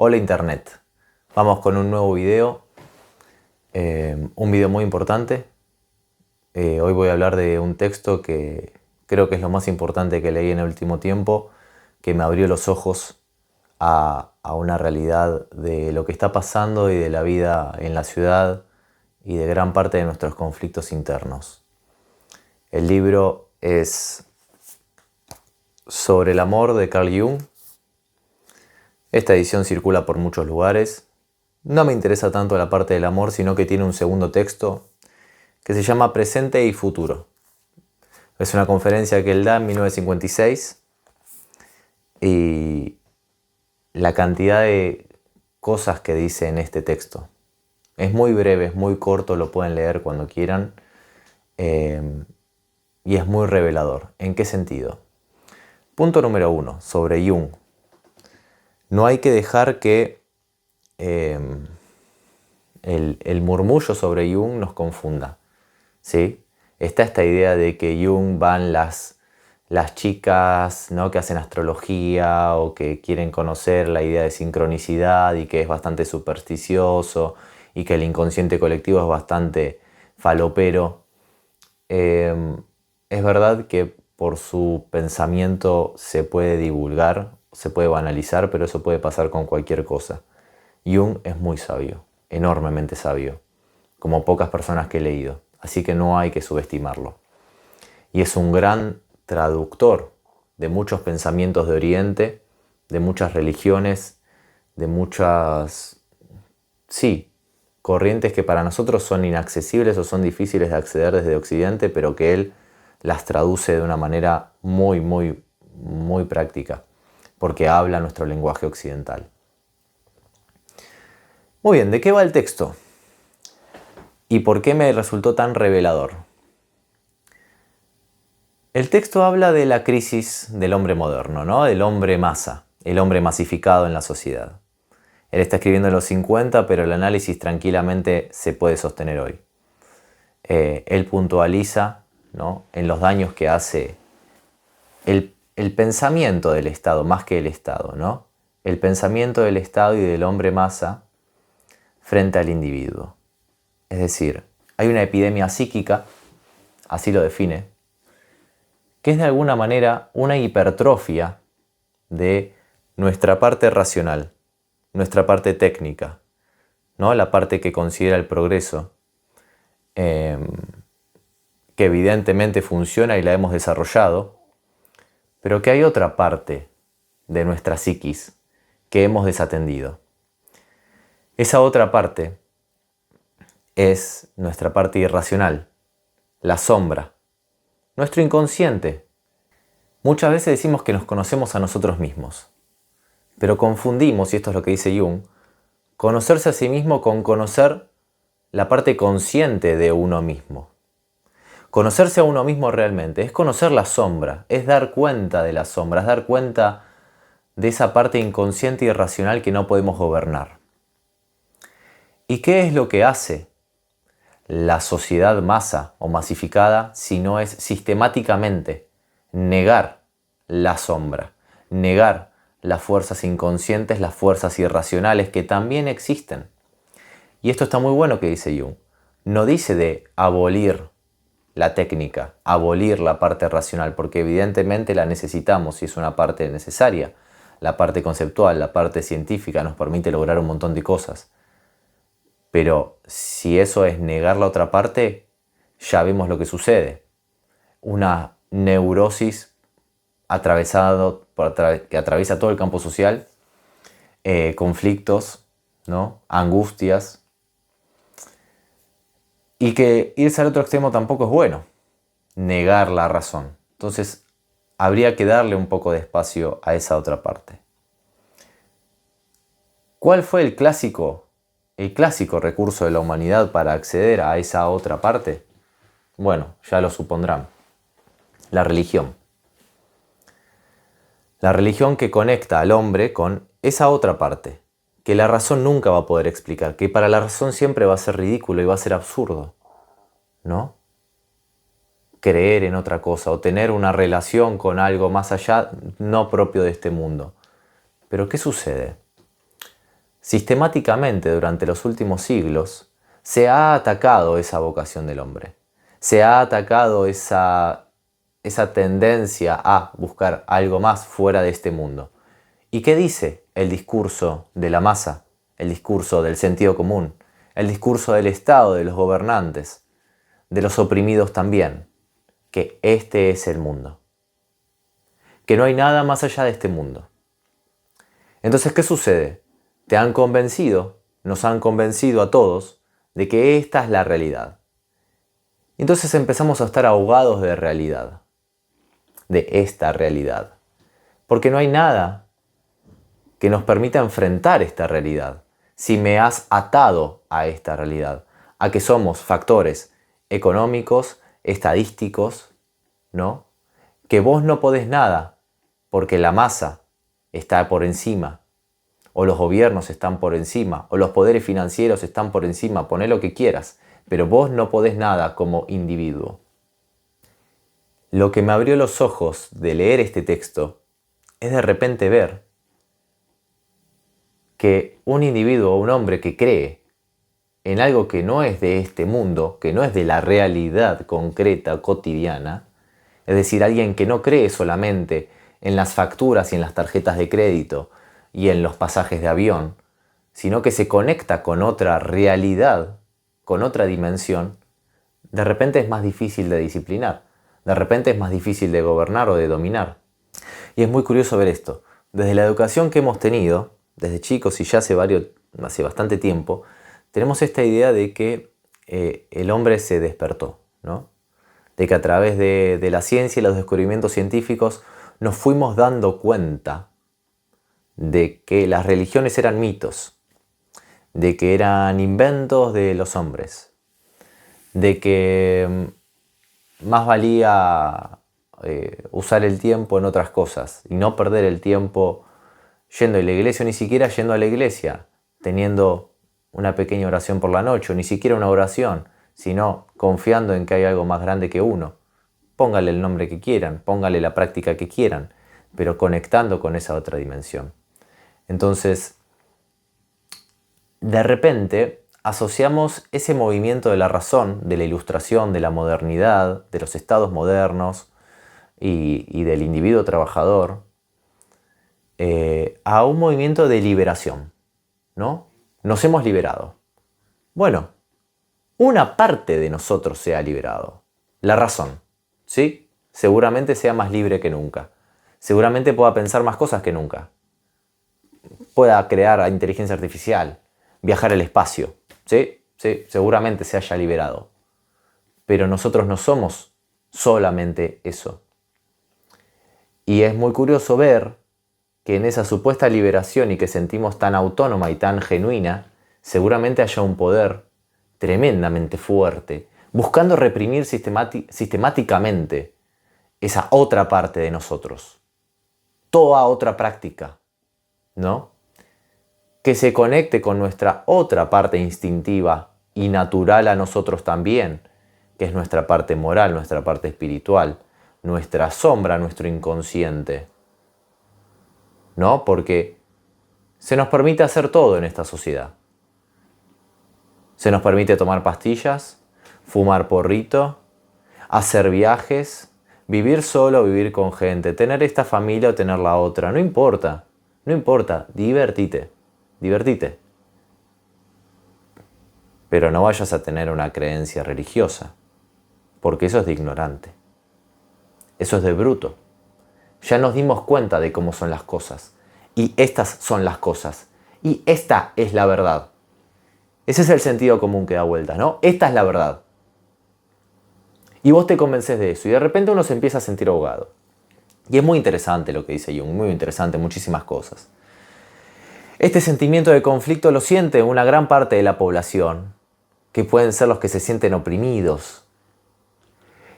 Hola Internet, vamos con un nuevo video, un video muy importante. Hoy voy a hablar de un texto que creo que es lo más importante que leí en el último tiempo, que me abrió los ojos a una realidad de lo que está pasando y de la vida en la ciudad y de gran parte de nuestros conflictos internos. El libro es Sobre el amor de Carl Jung. Esta edición circula por muchos lugares. No me interesa tanto la parte del amor, sino que tiene un segundo texto que se llama Presente y Futuro. Es una conferencia que él da en 1956 y la cantidad de cosas que dice en este texto. Es muy breve, es muy corto, lo pueden leer cuando quieran y es muy revelador. ¿En qué sentido? Punto número 1, sobre Jung. No hay que dejar que el murmullo sobre Jung nos confunda, ¿sí? Está esta idea de que Jung van las chicas, ¿no?, que hacen astrología o que quieren conocer la idea de sincronicidad y que es bastante supersticioso y que el inconsciente colectivo es bastante falopero. Es verdad que por su pensamiento se puede divulgar, se puede banalizar, pero eso puede pasar con cualquier cosa. Jung es muy sabio, enormemente sabio, como pocas personas que he leído, así que no hay que subestimarlo. Y es un gran traductor de muchos pensamientos de Oriente, de muchas religiones, de muchas, corrientes que para nosotros son inaccesibles o son difíciles de acceder desde Occidente, pero que él las traduce de una manera muy, muy, muy práctica, porque habla nuestro lenguaje occidental. Muy bien, ¿de qué va el texto? ¿Y por qué me resultó tan revelador? El texto habla de la crisis del hombre moderno, ¿no? Del hombre masa, el hombre masificado en la sociedad. Él está escribiendo en los 50, pero el análisis tranquilamente se puede sostener hoy. Él puntualiza, ¿no?, en los daños que hace el pensamiento del Estado, más que el Estado, ¿no? El pensamiento del Estado y del hombre masa frente al individuo. Es decir, hay una epidemia psíquica, así lo define, que es de alguna manera una hipertrofia de nuestra parte racional, nuestra parte técnica, ¿no?, la parte que considera el progreso, que evidentemente funciona y la hemos desarrollado, pero que hay otra parte de nuestra psiquis que hemos desatendido. Esa otra parte es nuestra parte irracional, la sombra, nuestro inconsciente. Muchas veces decimos que nos conocemos a nosotros mismos, pero confundimos, y esto es lo que dice Jung, conocerse a sí mismo con conocer la parte consciente de uno mismo. Conocerse a uno mismo realmente es conocer la sombra, es dar cuenta de la sombra, es dar cuenta de esa parte inconsciente y irracional que no podemos gobernar. ¿Y qué es lo que hace la sociedad masa o masificada si no es sistemáticamente negar la sombra, negar las fuerzas inconscientes, las fuerzas irracionales que también existen? Y esto está muy bueno que dice Jung. No dice de abolir la técnica, abolir la parte racional, porque evidentemente la necesitamos y es una parte necesaria. La parte conceptual, la parte científica nos permite lograr un montón de cosas. Pero si eso es negar la otra parte, ya vemos lo que sucede. Una neurosis que atraviesa todo el campo social, conflictos, ¿no?, angustias, y que irse al otro extremo tampoco es bueno, negar la razón. Entonces, habría que darle un poco de espacio a esa otra parte. ¿Cuál fue el clásico recurso de la humanidad para acceder a esa otra parte? Bueno, ya lo supondrán. La religión. La religión que conecta al hombre con esa otra parte, que la razón nunca va a poder explicar, que para la razón siempre va a ser ridículo y va a ser absurdo, ¿no? Creer en otra cosa o tener una relación con algo más allá, no propio de este mundo. Pero ¿qué sucede? Sistemáticamente durante los últimos siglos se ha atacado esa vocación del hombre. Se ha atacado esa tendencia a buscar algo más fuera de este mundo. ¿Y qué dice el discurso de la masa? El discurso del sentido común, el discurso del Estado, de los gobernantes, de los oprimidos también, que este es el mundo, que no hay nada más allá de este mundo. Entonces, ¿qué sucede? Te han convencido, nos han convencido a todos, de que esta es la realidad. Entonces empezamos a estar ahogados de realidad, de esta realidad, porque no hay nada que nos permita enfrentar esta realidad si me has atado a esta realidad, a que somos factores económicos, estadísticos, ¿no? Que vos no podés nada porque la masa está por encima, o los gobiernos están por encima, o los poderes financieros están por encima, poné lo que quieras, pero vos no podés nada como individuo. Lo que me abrió los ojos de leer este texto es de repente ver que un individuo o un hombre que cree en algo que no es de este mundo, que no es de la realidad concreta, cotidiana, es decir, alguien que no cree solamente en las facturas y en las tarjetas de crédito y en los pasajes de avión, sino que se conecta con otra realidad, con otra dimensión, de repente es más difícil de disciplinar, de repente es más difícil de gobernar o de dominar. Y es muy curioso ver esto. Desde la educación que hemos tenido, desde chicos y ya hace bastante tiempo, tenemos esta idea de que el hombre se despertó, ¿no? De que a través de la ciencia y los descubrimientos científicos nos fuimos dando cuenta de que las religiones eran mitos, de que eran inventos de los hombres, de que más valía usar el tiempo en otras cosas y no perder el tiempo yendo a la iglesia, o ni siquiera yendo a la iglesia, teniendo una pequeña oración por la noche, o ni siquiera una oración, sino confiando en que hay algo más grande que uno. Póngale el nombre que quieran, póngale la práctica que quieran, pero conectando con esa otra dimensión. Entonces, de repente, asociamos ese movimiento de la razón, de la ilustración, de la modernidad, de los estados modernos y del individuo trabajador, a un movimiento de liberación, ¿no? Nos hemos liberado. Bueno, una parte de nosotros se ha liberado. La razón, ¿sí? Seguramente sea más libre que nunca. Seguramente pueda pensar más cosas que nunca. Pueda crear inteligencia artificial, viajar al espacio, ¿sí? Sí, seguramente se haya liberado. Pero nosotros no somos solamente eso. Y es muy curioso ver que en esa supuesta liberación y que sentimos tan autónoma y tan genuina, seguramente haya un poder tremendamente fuerte, buscando reprimir sistemáticamente esa otra parte de nosotros, toda otra práctica, ¿no? Que se conecte con nuestra otra parte instintiva y natural a nosotros también, que es nuestra parte moral, nuestra parte espiritual, nuestra sombra, nuestro inconsciente, ¿no? Porque se nos permite hacer todo en esta sociedad. Se nos permite tomar pastillas, fumar porrito, hacer viajes, vivir solo o vivir con gente, tener esta familia o tener la otra. No importa, divertite. Pero no vayas a tener una creencia religiosa, porque eso es de ignorante. Eso es de bruto. Ya nos dimos cuenta de cómo son las cosas. Y estas son las cosas. Y esta es la verdad. Ese es el sentido común que da vueltas, ¿no? Esta es la verdad. Y vos te convences de eso. Y de repente uno se empieza a sentir ahogado. Y es muy interesante lo que dice Jung. Muy interesante, muchísimas cosas. Este sentimiento de conflicto lo siente una gran parte de la población, que pueden ser los que se sienten oprimidos.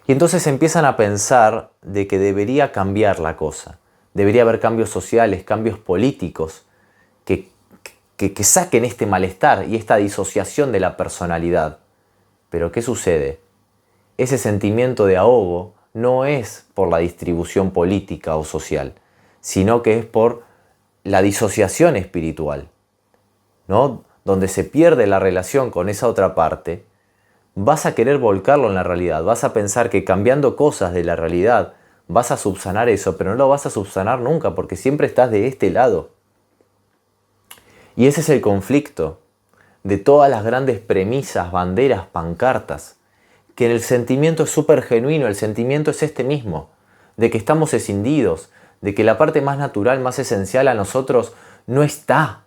Y entonces empiezan a pensar de que debería cambiar la cosa. Debería haber cambios sociales, cambios políticos que saquen este malestar y esta disociación de la personalidad. Pero ¿qué sucede? Ese sentimiento de ahogo no es por la distribución política o social, sino que es por la disociación espiritual. ¿no? Donde se pierde la relación con esa otra parte, vas a querer volcarlo en la realidad, vas a pensar que cambiando cosas de la realidad vas a subsanar eso, pero no lo vas a subsanar nunca porque siempre estás de este lado. Y ese es el conflicto de todas las grandes premisas, banderas, pancartas, que en el sentimiento es súper genuino, el sentimiento es este mismo, de que estamos escindidos, de que la parte más natural, más esencial a nosotros no está,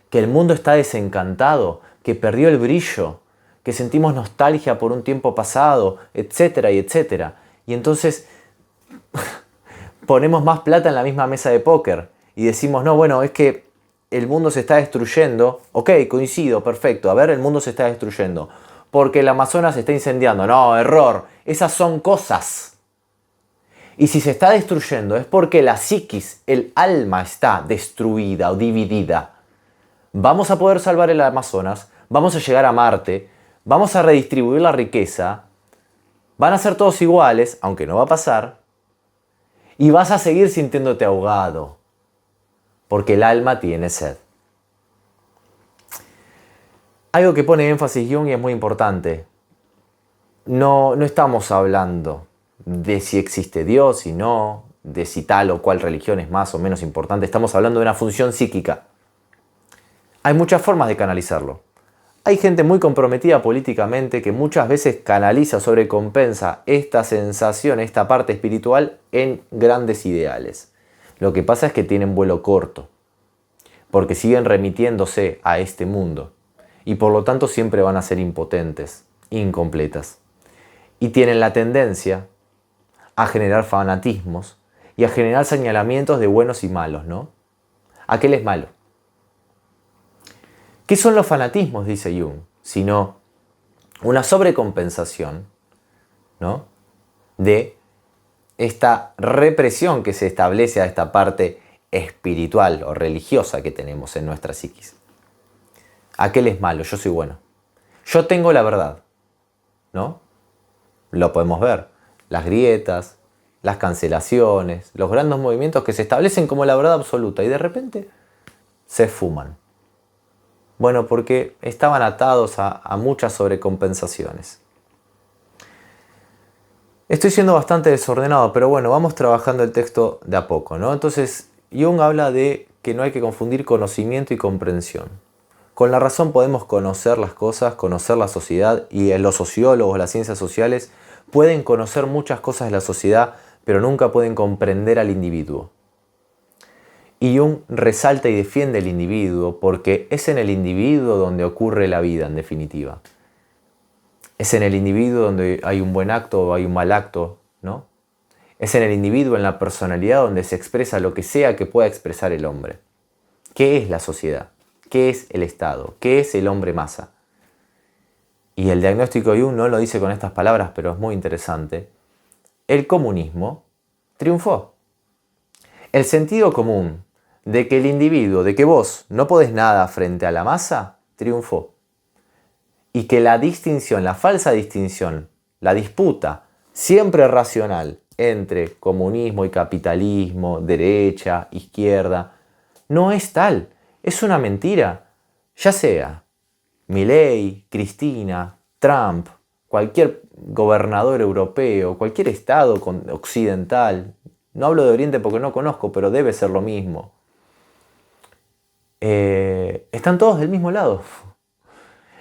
que el mundo está desencantado, que perdió el brillo, que sentimos nostalgia por un tiempo pasado, etcétera y etcétera. Y entonces ponemos más plata en la misma mesa de póker y decimos, no, bueno, es que el mundo se está destruyendo. Ok, coincido, perfecto. A ver, el mundo se está destruyendo. Porque el Amazonas se está incendiando. No, error. Esas son cosas. Y si se está destruyendo es porque la psiquis, el alma está destruida o dividida. Vamos a poder salvar el Amazonas, vamos a llegar a Marte, vamos a redistribuir la riqueza, van a ser todos iguales, aunque no va a pasar, y vas a seguir sintiéndote ahogado, porque el alma tiene sed. Algo que pone énfasis Jung y es muy importante. No estamos hablando de si existe Dios y no, de si tal o cual religión es más o menos importante. Estamos hablando de una función psíquica. Hay muchas formas de canalizarlo. Hay gente muy comprometida políticamente que muchas veces canaliza, sobrecompensa esta sensación, esta parte espiritual en grandes ideales. Lo que pasa es que tienen vuelo corto, porque siguen remitiéndose a este mundo y por lo tanto siempre van a ser impotentes, incompletas. Y tienen la tendencia a generar fanatismos y a generar señalamientos de buenos y malos, ¿no? Aquel es malo. ¿Qué son los fanatismos?, dice Jung, sino una sobrecompensación, ¿no?, de esta represión que se establece a esta parte espiritual o religiosa que tenemos en nuestra psiquis. Aquel es malo, yo soy bueno. Yo tengo la verdad, ¿no? Lo podemos ver. Las grietas, las cancelaciones, los grandes movimientos que se establecen como la verdad absoluta y de repente se esfuman. Bueno, porque estaban atados a muchas sobrecompensaciones. Estoy siendo bastante desordenado, pero bueno, vamos trabajando el texto de a poco, ¿no? Entonces, Jung habla de que no hay que confundir conocimiento y comprensión. Con la razón podemos conocer las cosas, conocer la sociedad, y los sociólogos, las ciencias sociales, pueden conocer muchas cosas de la sociedad, pero nunca pueden comprender al individuo. Y Jung resalta y defiende el individuo porque es en el individuo donde ocurre la vida, en definitiva. Es en el individuo donde hay un buen acto o hay un mal acto, ¿no? Es en el individuo, en la personalidad, donde se expresa lo que sea que pueda expresar el hombre. ¿Qué es la sociedad? ¿Qué es el Estado? ¿Qué es el hombre masa? Y el diagnóstico de Jung no lo dice con estas palabras, pero es muy interesante. El comunismo triunfó. El sentido común de que el individuo, de que vos no podés nada frente a la masa, triunfó. Y que la distinción, la falsa distinción, la disputa siempre racional entre comunismo y capitalismo, derecha, izquierda, no es tal, es una mentira. Ya sea Milei, Cristina, Trump, cualquier gobernador europeo, cualquier estado occidental, no hablo de Oriente porque no conozco, pero debe ser lo mismo. Están todos del mismo lado.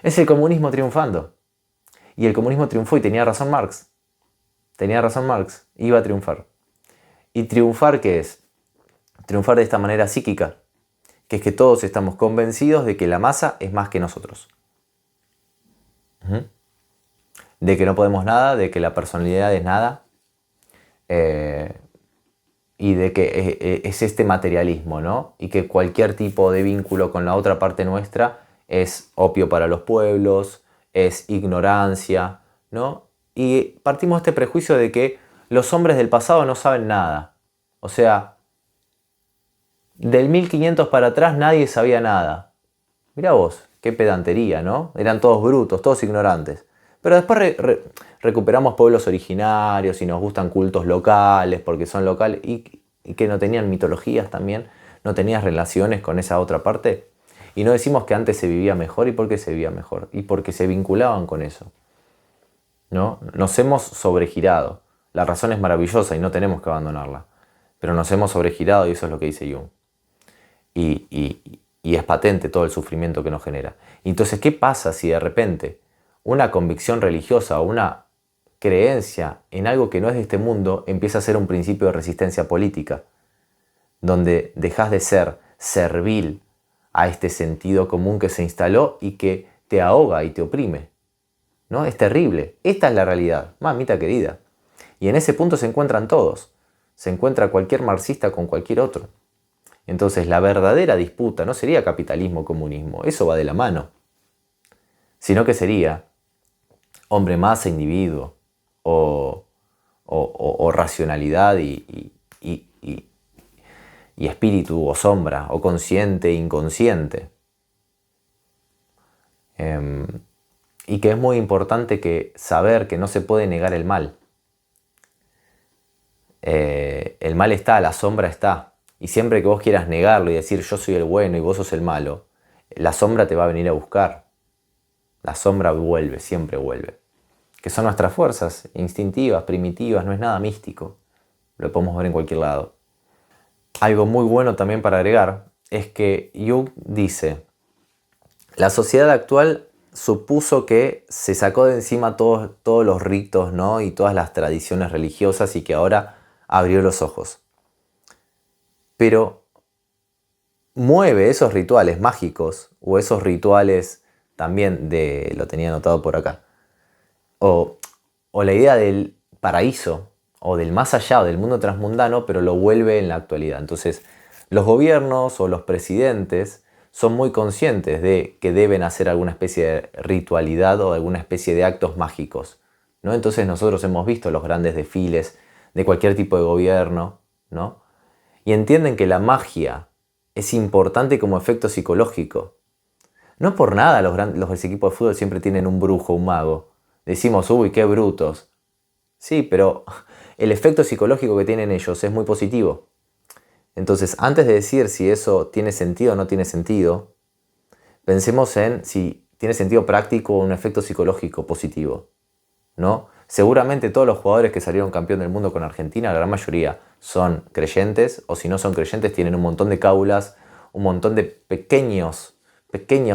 Es el comunismo triunfando. Y el comunismo triunfó y tenía razón Marx. Tenía razón Marx. Iba a triunfar. ¿Y triunfar qué es? Triunfar de esta manera psíquica. Que es que todos estamos convencidos de que la masa es más que nosotros. De que no podemos nada, de que la personalidad es nada. Y de que es este materialismo, ¿no? Y que cualquier tipo de vínculo con la otra parte nuestra es opio para los pueblos, es ignorancia, ¿no? Y partimos de este prejuicio de que los hombres del pasado no saben nada. O sea, del 1500 para atrás nadie sabía nada. Mirá vos, qué pedantería, ¿no? Eran todos brutos, todos ignorantes. Pero después recuperamos pueblos originarios y nos gustan cultos locales porque son locales y que no tenían mitologías también, no tenían relaciones con esa otra parte. Y no decimos que antes se vivía mejor y por qué se vivía mejor. Y porque se vinculaban con eso, ¿no? Nos hemos sobregirado. La razón es maravillosa y no tenemos que abandonarla. Pero nos hemos sobregirado y eso es lo que dice Jung. Y es patente todo el sufrimiento que nos genera. Entonces, ¿qué pasa si de repente una convicción religiosa o una creencia en algo que no es de este mundo empieza a ser un principio de resistencia política? Donde dejas de ser servil a este sentido común que se instaló y que te ahoga y te oprime, ¿no? Es terrible. Esta es la realidad, mamita querida. Y en ese punto se encuentran todos. Se encuentra cualquier marxista con cualquier otro. Entonces la verdadera disputa no sería capitalismo o comunismo, eso va de la mano, sino que sería hombre masa, individuo, o racionalidad y espíritu o sombra, o consciente e inconsciente. Y que es muy importante saber que no se puede negar el mal. El mal está, la sombra está. Y siempre que vos quieras negarlo y decir yo soy el bueno y vos sos el malo, la sombra te va a venir a buscar. La sombra vuelve, siempre vuelve. Que son nuestras fuerzas instintivas, primitivas, no es nada místico. Lo podemos ver en cualquier lado. Algo muy bueno también para agregar es que Jung dice, la sociedad actual supuso que se sacó de encima todos los ritos, ¿no? Y todas las tradiciones religiosas y que ahora abrió los ojos. Pero mueve esos rituales mágicos o esos rituales también lo tenía anotado por acá, o la idea del paraíso o del más allá o del mundo transmundano, pero lo vuelve en la actualidad. Entonces los gobiernos o los presidentes son muy conscientes de que deben hacer alguna especie de ritualidad o alguna especie de actos mágicos, ¿no? Entonces nosotros hemos visto los grandes desfiles de cualquier tipo de gobierno, ¿no? Y entienden que la magia es importante como efecto psicológico. No por nada los equipos de fútbol siempre tienen un brujo, un mago. Decimos, uy, qué brutos. Sí, pero el efecto psicológico que tienen ellos es muy positivo. Entonces, antes de decir si eso tiene sentido o no tiene sentido, pensemos en si tiene sentido práctico o un efecto psicológico positivo, ¿no? Seguramente todos los jugadores que salieron campeón del mundo con Argentina, la gran mayoría son creyentes, o si no son creyentes tienen un montón de cábulas, un montón de pequeños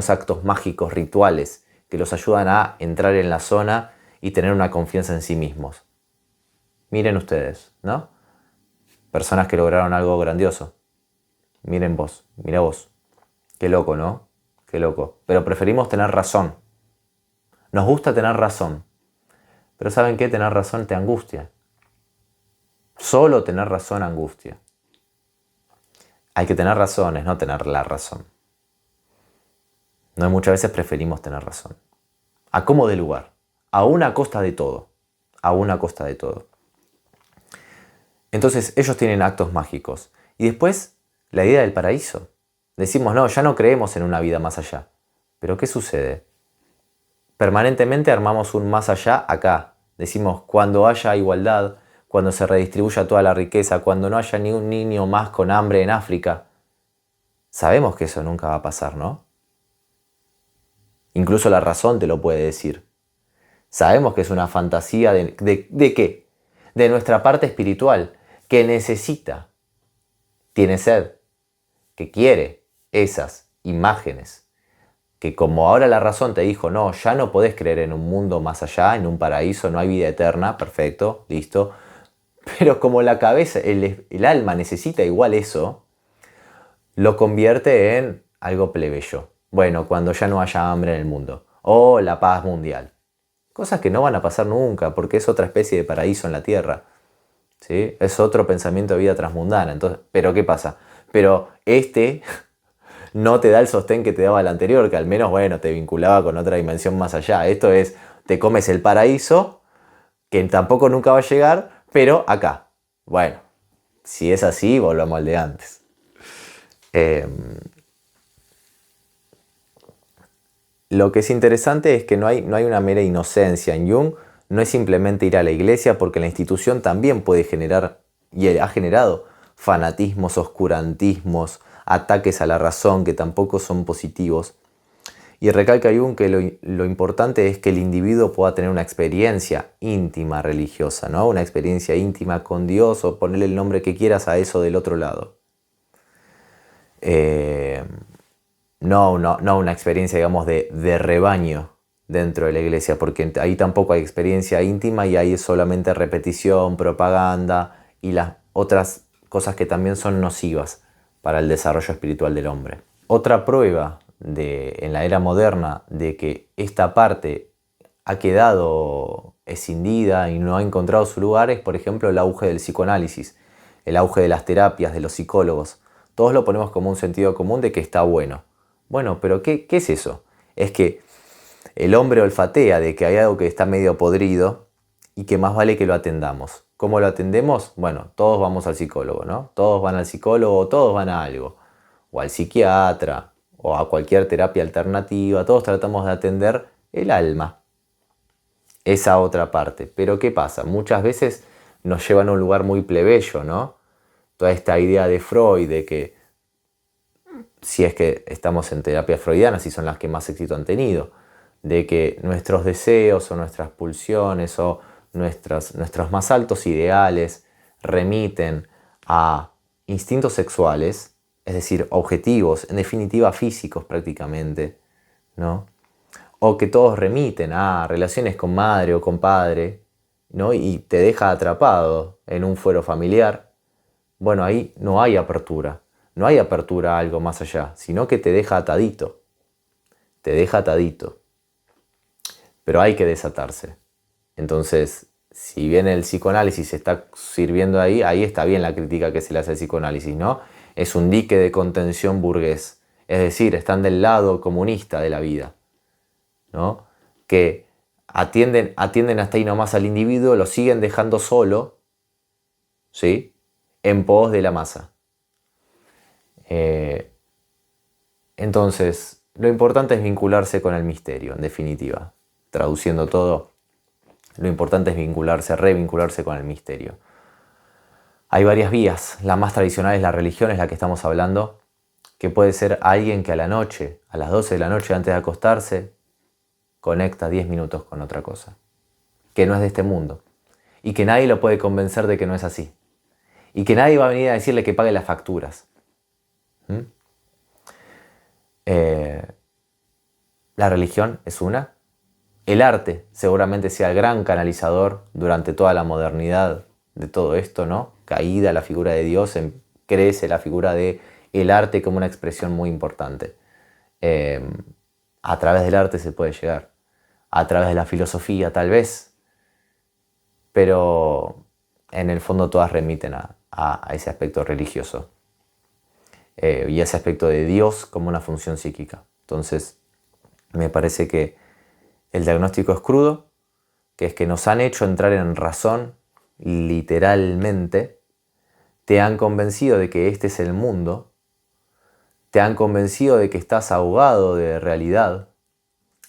actos mágicos, rituales, que los ayudan a entrar en la zona y tener una confianza en sí mismos. Miren ustedes, ¿no? Personas que lograron algo grandioso. Miren vos, mira vos. Qué loco, ¿no? Qué loco. Pero preferimos tener razón. Nos gusta tener razón. Pero ¿saben qué? Tener razón te angustia. Solo tener razón angustia. Hay que tener razones, no tener la razón. No, muchas veces preferimos tener razón. A como de lugar. Aún a costa de todo. Aún a costa de todo. Entonces ellos tienen actos mágicos. Y después la idea del paraíso. Decimos, no, ya no creemos en una vida más allá. Pero ¿qué sucede? Permanentemente armamos un más allá acá. Decimos, cuando haya igualdad, cuando se redistribuya toda la riqueza, cuando no haya ni un niño más con hambre en África. Sabemos que eso nunca va a pasar, ¿no? Incluso la razón te lo puede decir. Sabemos que es una fantasía ¿de qué? De nuestra parte espiritual, que necesita, tiene sed, que quiere esas imágenes. Que como ahora la razón te dijo, no, ya no podés creer en un mundo más allá, en un paraíso, no hay vida eterna, perfecto, listo. Pero como la cabeza, el alma necesita igual eso, lo convierte en algo plebeyo. Bueno, cuando ya no haya hambre en el mundo. O la paz mundial. Cosas que no van a pasar nunca, porque es otra especie de paraíso en la tierra. ¿Sí? Es otro pensamiento de vida transmundana. Entonces, ¿pero qué pasa? Pero no te da el sostén que te daba el anterior, que al menos, bueno, te vinculaba con otra dimensión más allá. Esto es, te comes el paraíso, que tampoco nunca va a llegar, pero acá. Bueno, si es así, volvamos al de antes. Lo que es interesante es que no hay una mera inocencia en Jung. No es simplemente ir a la iglesia, porque la institución también puede generar, y ha generado, fanatismos, oscurantismos, ataques a la razón que tampoco son positivos. Y recalca Jung que lo importante es que el individuo pueda tener una experiencia íntima religiosa, ¿no? Una experiencia íntima con Dios, o ponerle el nombre que quieras a eso del otro lado. No una experiencia, digamos, de rebaño dentro de la iglesia, porque ahí tampoco hay experiencia íntima y ahí es solamente repetición, propaganda y las otras cosas que también son nocivas para el desarrollo espiritual del hombre. Otra prueba en la era moderna de que esta parte ha quedado escindida y no ha encontrado su lugar es, por ejemplo, el auge del psicoanálisis, el auge de las terapias, de los psicólogos. Todos lo ponemos como un sentido común de que está bueno. Bueno, pero ¿qué es eso? Es que el hombre olfatea de que hay algo que está medio podrido y que más vale que lo atendamos. ¿Cómo lo atendemos? Bueno, todos vamos al psicólogo, ¿no? Todos van al psicólogo, todos van a algo. O al psiquiatra, o a cualquier terapia alternativa. Todos tratamos de atender el alma. Esa otra parte. Pero ¿qué pasa? Muchas veces nos llevan a un lugar muy plebeyo, ¿no? Toda esta idea de Freud de que, si es que estamos en terapia freudiana, si son las que más éxito han tenido, de que nuestros deseos o nuestras pulsiones o nuestros más altos ideales remiten a instintos sexuales, es decir, objetivos, en definitiva físicos prácticamente, ¿no? O que todos remiten a relaciones con madre o con padre, ¿no? Y te deja atrapado en un fuero familiar. Bueno, ahí no hay apertura. No hay apertura a algo más allá, sino que te deja atadito. Te deja atadito. Pero hay que desatarse. Entonces, si bien el psicoanálisis está sirviendo ahí está bien la crítica que se le hace al psicoanálisis, ¿no? Es un dique de contención burgués. Es decir, están del lado comunista de la vida, ¿no? Que atienden hasta ahí nomás al individuo, lo siguen dejando solo, ¿sí? En pos de la masa. Entonces, lo importante es vincularse con el misterio, en definitiva. Traduciendo todo, lo importante es revincularse con el misterio. Hay varias vías. La más tradicional es la religión, es la que estamos hablando, que puede ser alguien que a la noche, a las 12 de la noche antes de acostarse, conecta 10 minutos con otra cosa, que no es de este mundo, y que nadie lo puede convencer de que no es así, y que nadie va a venir a decirle que pague las facturas. La religión es una. El arte seguramente sea el gran canalizador durante toda la modernidad de todo esto, ¿no? Caída la figura de Dios, crece la figura de el arte como una expresión muy importante. A través del arte se puede llegar, a través de la filosofía tal vez, pero en el fondo todas remiten a ese aspecto religioso y ese aspecto de Dios como una función psíquica. Entonces, me parece que el diagnóstico es crudo, que es que nos han hecho entrar en razón, literalmente, te han convencido de que este es el mundo, te han convencido de que estás ahogado de realidad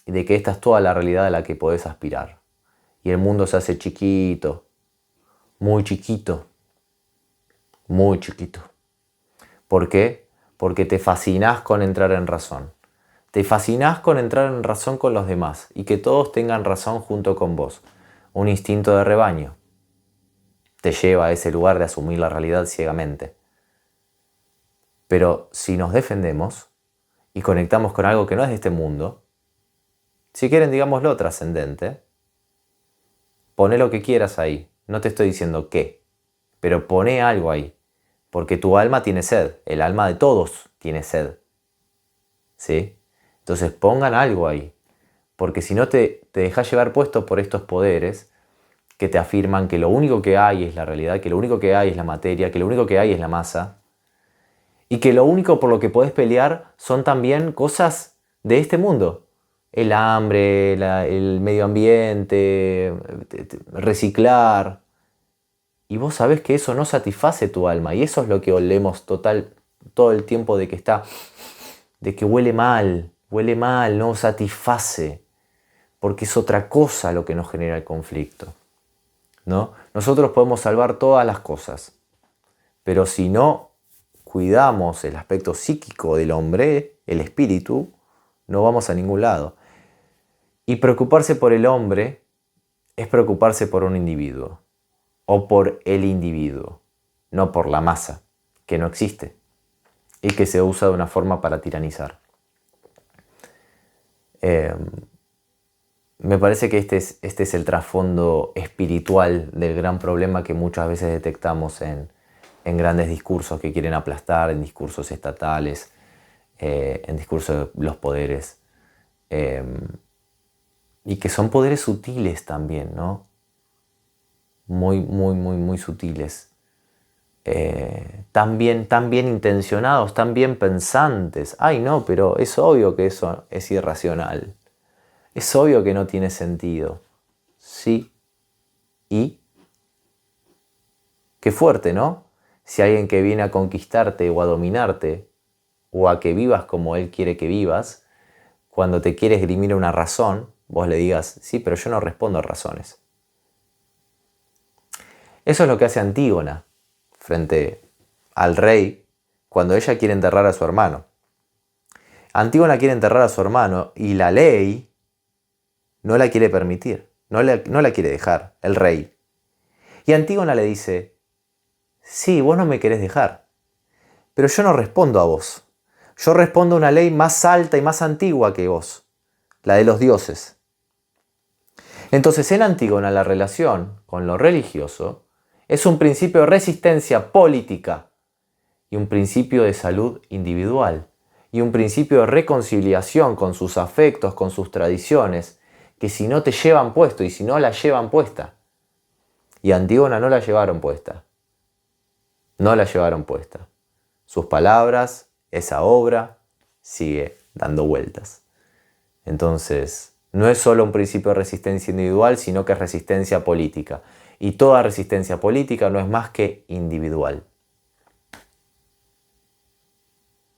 y de que esta es toda la realidad a la que podés aspirar. Y el mundo se hace chiquito, muy chiquito, muy chiquito. ¿Por qué? Porque te fascinás con entrar en razón. Te fascinás con entrar en razón con los demás y que todos tengan razón junto con vos. Un instinto de rebaño te lleva a ese lugar de asumir la realidad ciegamente. Pero si nos defendemos y conectamos con algo que no es de este mundo, si quieren digámoslo trascendente, poné lo que quieras ahí. No te estoy diciendo qué, pero poné algo ahí. Porque tu alma tiene sed, el alma de todos tiene sed. ¿Sí? Entonces pongan algo ahí, porque si no te dejas llevar puesto por estos poderes que te afirman que lo único que hay es la realidad, que lo único que hay es la materia, que lo único que hay es la masa, y que lo único por lo que podés pelear son también cosas de este mundo. El hambre, el medio ambiente, reciclar. Y vos sabés que eso no satisface tu alma, y eso es lo que olemos todo el tiempo de que huele mal, no satisface, porque es otra cosa lo que nos genera el conflicto, ¿no? Nosotros podemos salvar todas las cosas, pero si no descuidamos el aspecto psíquico del hombre, el espíritu, no vamos a ningún lado. Y preocuparse por el hombre es preocuparse por un individuo o por el individuo, no por la masa, que no existe y que se usa de una forma para tiranizar. Me parece que este es el trasfondo espiritual del gran problema que muchas veces detectamos en grandes discursos que quieren aplastar, en discursos estatales, en discursos de los poderes. Y que son poderes sutiles también, ¿no? Muy, muy, muy, muy sutiles. Tan bien intencionados, tan bien pensantes. Ay, no, pero es obvio que eso es irracional. Es obvio que no tiene sentido. Sí. ¿Y? Qué fuerte, ¿no? Si alguien que viene a conquistarte o a dominarte, o a que vivas como él quiere que vivas, cuando te quiere esgrimir una razón, vos le digas, sí, pero yo no respondo a razones. Eso es lo que hace Antígona frente al rey cuando ella quiere enterrar a su hermano. Antígona quiere enterrar a su hermano y la ley no la quiere permitir, no la quiere dejar, el rey. Y Antígona le dice, sí, vos no me querés dejar, pero yo no respondo a vos. Yo respondo a una ley más alta y más antigua que vos, la de los dioses. Entonces en Antígona la relación con lo religioso es un principio de resistencia política y un principio de salud individual y un principio de reconciliación con sus afectos, con sus tradiciones, que si no te llevan puesto y si no la llevan puesta. Y a Antígona no la llevaron puesta. No la llevaron puesta. Sus palabras, esa obra, sigue dando vueltas. Entonces, no es solo un principio de resistencia individual, sino que es resistencia política. Y toda resistencia política no es más que individual.